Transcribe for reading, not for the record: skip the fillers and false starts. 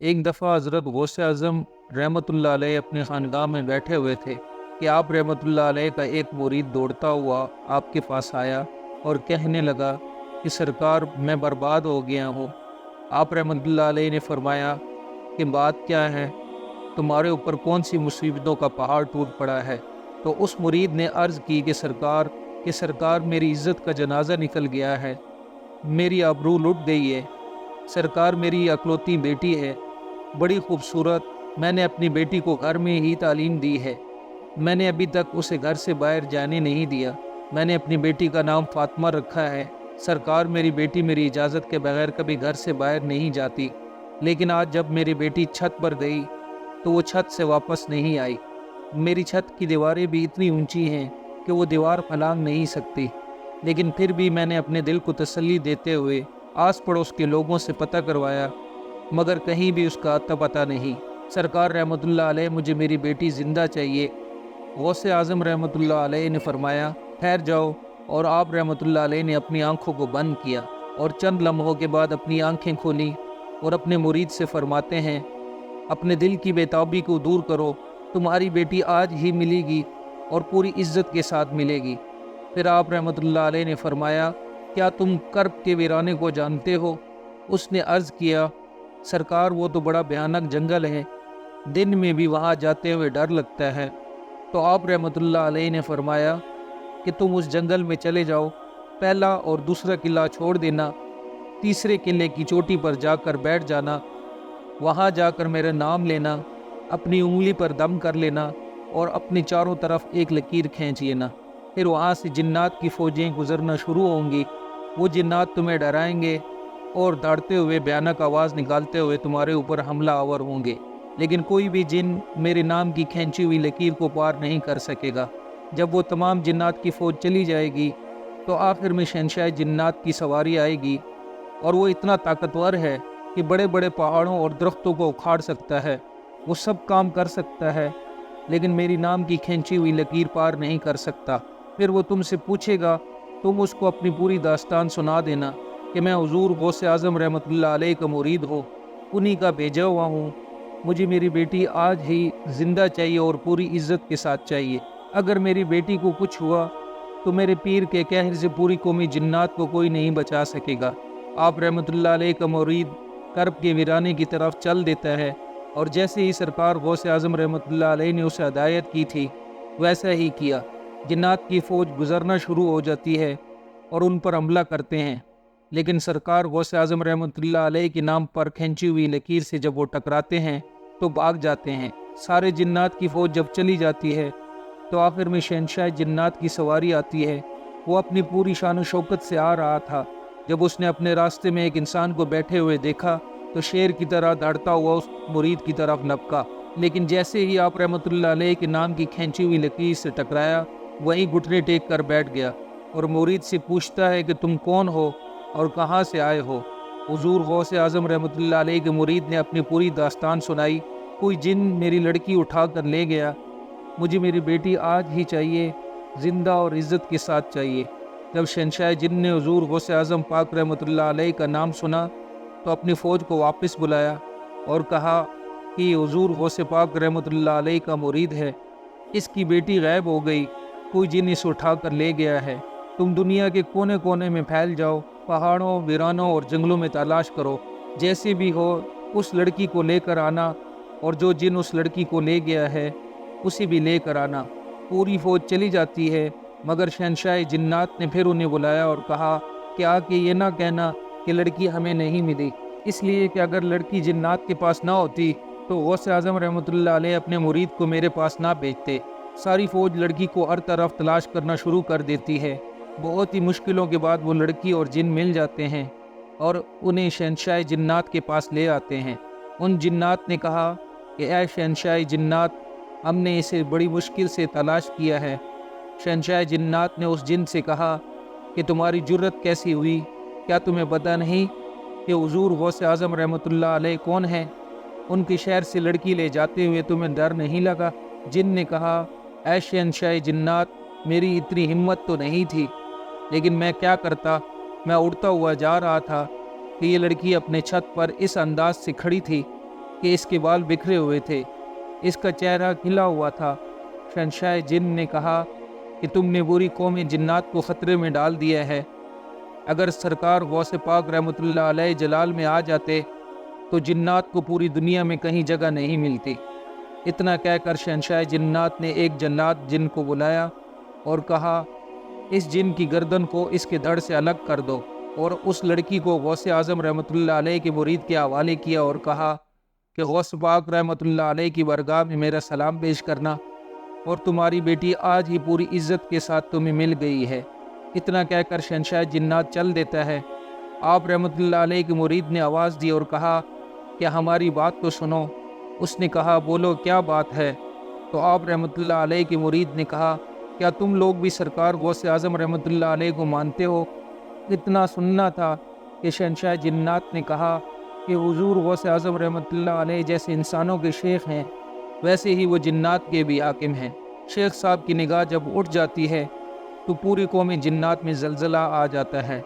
ایک دفعہ حضرت غوث اعظم رحمۃ اللہ علیہ اپنے خانقاہ میں بیٹھے ہوئے تھے کہ آپ رحمۃ اللہ علیہ کا ایک مرید دوڑتا ہوا آپ کے پاس آیا اور کہنے لگا کہ سرکار میں برباد ہو گیا ہوں۔ آپ رحمۃ اللہ علیہ نے فرمایا کہ بات کیا ہے، تمہارے اوپر کون سی مصیبتوں کا پہاڑ ٹوٹ پڑا ہے؟ تو اس مرید نے عرض کی کہ سرکار میری عزت کا جنازہ نکل گیا ہے، میری آبرو لٹ گئی ہے، سرکار میری اکلوتی بیٹی ہے، بڑی خوبصورت، میں نے اپنی بیٹی کو گھر میں ہی تعلیم دی ہے، میں نے ابھی تک اسے گھر سے باہر جانے نہیں دیا، میں نے اپنی بیٹی کا نام فاطمہ رکھا ہے، سرکار میری بیٹی میری اجازت کے بغیر کبھی گھر سے باہر نہیں جاتی، لیکن آج جب میری بیٹی چھت پر گئی تو وہ چھت سے واپس نہیں آئی، میری چھت کی دیواریں بھی اتنی اونچی ہیں کہ وہ دیوار پھلانگ نہیں سکتی، لیکن پھر بھی میں نے اپنے دل کو تسلی دیتے ہوئے آس پڑوس کے لوگوں سے پتہ کروایا، مگر کہیں بھی اس کا اتا پتہ نہیں۔ سرکار رحمۃ اللہ علیہ مجھے میری بیٹی زندہ چاہیے۔ غوث اعظم رحمۃ اللہ علیہ نے فرمایا ٹھہر جاؤ، اور آپ رحمۃ اللہ علیہ نے اپنی آنکھوں کو بند کیا اور چند لمحوں کے بعد اپنی آنکھیں کھولیں اور اپنے مرید سے فرماتے ہیں اپنے دل کی بے تابی کو دور کرو، تمہاری بیٹی آج ہی ملے گی اور پوری عزت کے ساتھ ملے گی۔ پھر آپ رحمۃ اللہ علیہ نے فرمایا کیا تم کرب کے ویرانے کو جانتے ہو؟ اس نے عرض کیا سرکار وہ تو بڑا بھیانک جنگل ہے، دن میں بھی وہاں جاتے ہوئے ڈر لگتا ہے۔ تو آپ رحمۃ اللہ علیہ نے فرمایا کہ تم اس جنگل میں چلے جاؤ، پہلا اور دوسرا قلعہ چھوڑ دینا، تیسرے قلعے کی چوٹی پر جا کر بیٹھ جانا، وہاں جا کر میرا نام لینا، اپنی انگلی پر دم کر لینا اور اپنی چاروں طرف ایک لکیر کھینچ لینا، پھر وہاں سے جنات کی فوجیں گزرنا شروع ہوں گی، وہ جنات تمہیں ڈرائیں گے اور دوڑتے ہوئے بھیانک آواز نکالتے ہوئے تمہارے اوپر حملہ آور ہوں گے، لیکن کوئی بھی جن میرے نام کی کھینچی ہوئی لکیر کو پار نہیں کر سکے گا۔ جب وہ تمام جنات کی فوج چلی جائے گی تو آخر میں شہنشاہ جنات کی سواری آئے گی، اور وہ اتنا طاقتور ہے کہ بڑے بڑے پہاڑوں اور درختوں کو اکھاڑ سکتا ہے، وہ سب کام کر سکتا ہے، لیکن میری نام کی کھینچی ہوئی لکیر پار نہیں کر سکتا۔ پھر وہ تم سے پوچھے گا، تم اس کو اپنی پوری داستان سنا دینا کہ میں حضور غوث اعظم رحمۃ اللہ علیہ کا مرید ہوں، انہی کا بھیجا ہوا ہوں، مجھے میری بیٹی آج ہی زندہ چاہیے اور پوری عزت کے ساتھ چاہیے، اگر میری بیٹی کو کچھ ہوا تو میرے پیر کے قہر سے پوری قومی جنات کو کوئی نہیں بچا سکے گا۔ آپ رحمۃ اللہ علیہ کا مرید کرب کے ویرانے کی طرف چل دیتا ہے، اور جیسے ہی سرکار غوث اعظم رحمۃ اللہ علیہ نے اسے ہدایت کی تھی ویسا ہی کیا، جنات کی فوج گزرنا شروع ہو جاتی ہے اور ان پر حملہ کرتے ہیں، لیکن سرکار غوث اعظم رحمۃ اللہ علیہ کے نام پر کھینچی ہوئی لکیر سے جب وہ ٹکراتے ہیں تو بھاگ جاتے ہیں۔ سارے جنات کی فوج جب چلی جاتی ہے تو آخر میں شہنشاہ جنات کی سواری آتی ہے، وہ اپنی پوری شان و شوکت سے آ رہا تھا، جب اس نے اپنے راستے میں ایک انسان کو بیٹھے ہوئے دیکھا تو شیر کی طرح دوڑتا ہوا اس مرید کی طرف نپکا، لیکن جیسے ہی آپ رحمۃ اللہ علیہ کے نام کی کھینچی ہوئی لکیر سے ٹکرایا وہیں گھٹنے ٹیک کر بیٹھ گیا، اور مرید سے پوچھتا ہے کہ تم کون ہو اور کہاں سے آئے ہو؟ حضور غوث اعظم رحمۃ اللہ علیہ کے مرید نے اپنی پوری داستان سنائی، کوئی جن میری لڑکی اٹھا کر لے گیا، مجھے میری بیٹی آج ہی چاہیے، زندہ اور عزت کے ساتھ چاہیے۔ جب شہنشاہ جن نے حضور غوث اعظم پاک رحمۃ اللہ علیہ کا نام سنا تو اپنی فوج کو واپس بلایا اور کہا کہ یہ حضور غوث پاک رحمۃ اللہ علیہ کا مرید ہے، اس کی بیٹی غائب ہو گئی، کوئی جن اسے اٹھا کر لے گیا ہے، تم دنیا کے کونے کونے میں پھیل جاؤ، پہاڑوں، ویرانوں اور جنگلوں میں تلاش کرو، جیسے بھی ہو اس لڑکی کو لے کر آنا، اور جو جن اس لڑکی کو لے گیا ہے اسے بھی لے کر آنا۔ پوری فوج چلی جاتی ہے، مگر شہنشاہ جنات نے پھر انہیں بلایا اور کہا کہ آ کے یہ نہ کہنا کہ لڑکی ہمیں نہیں ملی، اس لیے کہ اگر لڑکی جنات کے پاس نہ ہوتی تو غوث اعظم رحمۃ اللہ علیہ اپنے مرید کو میرے پاس نہ بھیجتے۔ ساری فوج لڑکی کو ہر طرف تلاش کرنا شروع کر دیتی ہے، بہت ہی مشکلوں کے بعد وہ لڑکی اور جن مل جاتے ہیں اور انہیں شہنشاہ جنات کے پاس لے آتے ہیں۔ ان جنات نے کہا کہ اے شہنشاہ جنات، ہم نے اسے بڑی مشکل سے تلاش کیا ہے۔ شہنشاہ جنات نے اس جن سے کہا کہ تمہاری جرت کیسی ہوئی، کیا تمہیں پتہ نہیں کہ حضور غوث اعظم رحمۃ اللہ علیہ کون ہے؟ ان کے شہر سے لڑکی لے جاتے ہوئے تمہیں ڈر نہیں لگا؟ جن نے کہا اے شہنشاہ جنات، میری اتنی ہمت تو نہیں تھی، لیکن میں کیا کرتا، میں اڑتا ہوا جا رہا تھا کہ یہ لڑکی اپنے چھت پر اس انداز سے کھڑی تھی کہ اس کے بال بکھرے ہوئے تھے، اس کا چہرہ کھلا ہوا تھا۔ شہنشاہ جن نے کہا کہ تم نے پوری قوم جنات کو خطرے میں ڈال دیا ہے۔ اگر سرکار غوث پاک رحمۃ اللہ علیہ جلال میں آ جاتے تو جنات کو پوری دنیا میں کہیں جگہ نہیں ملتی۔ اتنا کہہ کر شہنشاہ جنات نے ایک جنات جن کو بلایا اور کہا، اس جن کی گردن کو اس کے دھڑ سے الگ کر دو، اور اس لڑکی کو غوث اعظم رحمۃ اللہ علیہ کے مرید کے حوالے کیا اور کہا کہ غوث پاک رحمۃ اللہ علیہ کی بارگاہ میں میرا سلام پیش کرنا، اور تمہاری بیٹی آج ہی پوری عزت کے ساتھ تمہیں مل گئی ہے۔ اتنا کہہ کر شہنشاہ جنات چل دیتا ہے۔ آپ رحمۃ اللہ علیہ کے مرید نے آواز دی اور کہا کہ ہماری بات تو سنو۔ اس نے کہا، بولو کیا بات ہے؟ تو آپ رحمۃ اللہ علیہ کے مرید نے کہا، کیا تم لوگ بھی سرکار غوث اعظم رحمۃ اللہ علیہ کو مانتے ہو؟ اتنا سننا تھا کہ شہنشاہ جنات نے کہا کہ حضور غوث اعظم رحمۃ اللہ علیہ جیسے انسانوں کے شیخ ہیں، ویسے ہی وہ جنات کے بھی حاکم ہیں۔ شیخ صاحب کی نگاہ جب اٹھ جاتی ہے تو پوری قوم جنات میں زلزلہ آ جاتا ہے۔